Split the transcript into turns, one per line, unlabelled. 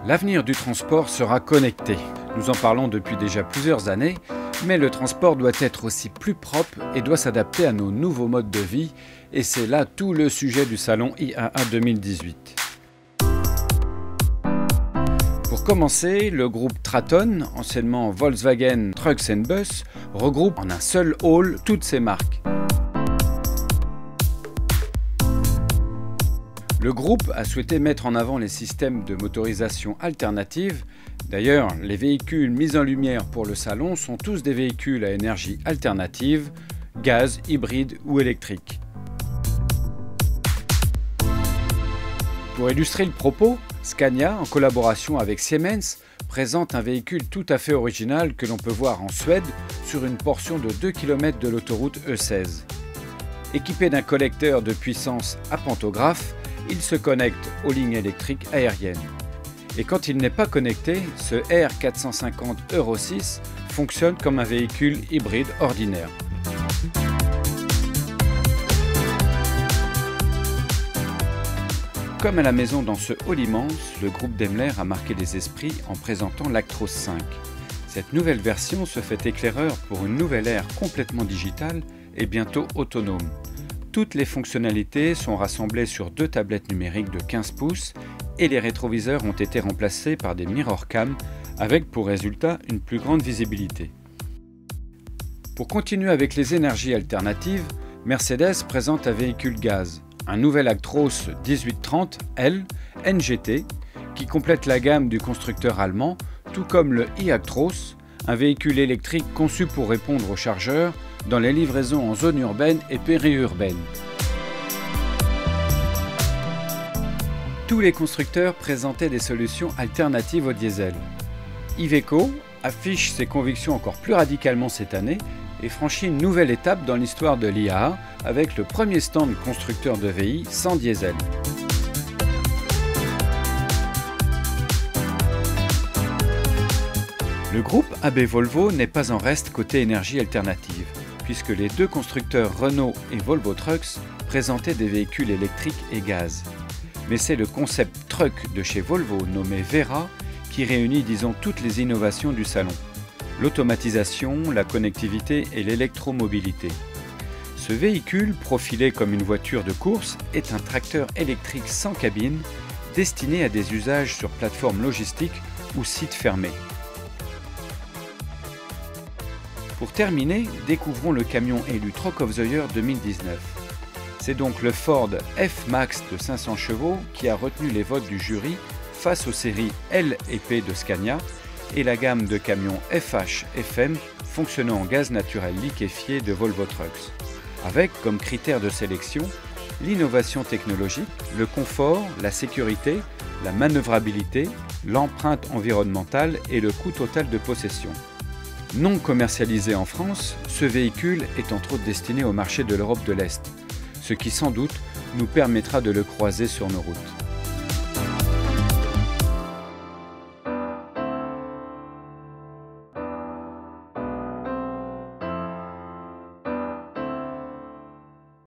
L'avenir du transport sera connecté. Nous en parlons depuis déjà plusieurs années, mais le transport doit être aussi plus propre et doit s'adapter à nos nouveaux modes de vie. Et c'est là tout le sujet du salon IAA 2018. Pour commencer, le groupe Traton, anciennement Volkswagen Trucks & Bus, regroupe en un seul hall toutes ces marques. Le groupe a souhaité mettre en avant les systèmes de motorisation alternative. D'ailleurs, les véhicules mis en lumière pour le salon sont tous des véhicules à énergie alternative, gaz, hybride ou électrique. Pour illustrer le propos, Scania, en collaboration avec Siemens, présente un véhicule tout à fait original que l'on peut voir en Suède sur une portion de 2 km de l'autoroute E16. Équipé d'un collecteur de puissance à pantographe, il se connecte aux lignes électriques aériennes. Et quand il n'est pas connecté, ce R450 Euro 6 fonctionne comme un véhicule hybride ordinaire. Comme à la maison dans ce hall immense, le groupe Daimler a marqué les esprits en présentant l'Actros 5. Cette nouvelle version se fait éclaireur pour une nouvelle ère complètement digitale et bientôt autonome. Toutes les fonctionnalités sont rassemblées sur 2 tablettes numériques de 15 pouces et les rétroviseurs ont été remplacés par des mirror cam avec pour résultat une plus grande visibilité. Pour continuer avec les énergies alternatives, Mercedes présente un véhicule gaz, un nouvel Actros 1830 L NGT qui complète la gamme du constructeur allemand, tout comme le e-Actros, un véhicule électrique conçu pour répondre aux chargeurs dans les livraisons en zone urbaine et périurbaine. Tous les constructeurs présentaient des solutions alternatives au diesel. Iveco affiche ses convictions encore plus radicalement cette année et franchit une nouvelle étape dans l'histoire de l'IAA avec le premier stand constructeur de VI sans diesel. Le groupe AB Volvo n'est pas en reste côté énergie alternative, puisque les 2 constructeurs Renault et Volvo Trucks présentaient des véhicules électriques et gaz. Mais c'est le concept truck de chez Volvo nommé Vera qui réunit, disons, toutes les innovations du salon. L'automatisation, la connectivité et l'électromobilité. Ce véhicule, profilé comme une voiture de course, est un tracteur électrique sans cabine, destiné à des usages sur plateforme logistique ou sites fermés. Pour terminer, découvrons le camion élu Truck of the Year 2019. C'est donc le Ford F-Max de 500 chevaux qui a retenu les votes du jury face aux séries L et P de Scania et la gamme de camions FH-FM fonctionnant en gaz naturel liquéfié de Volvo Trucks, avec comme critère de sélection l'innovation technologique, le confort, la sécurité, la manœuvrabilité, l'empreinte environnementale et le coût total de possession. Non commercialisé en France, ce véhicule est entre autres destiné au marché de l'Europe de l'Est, ce qui sans doute nous permettra de le croiser sur nos routes.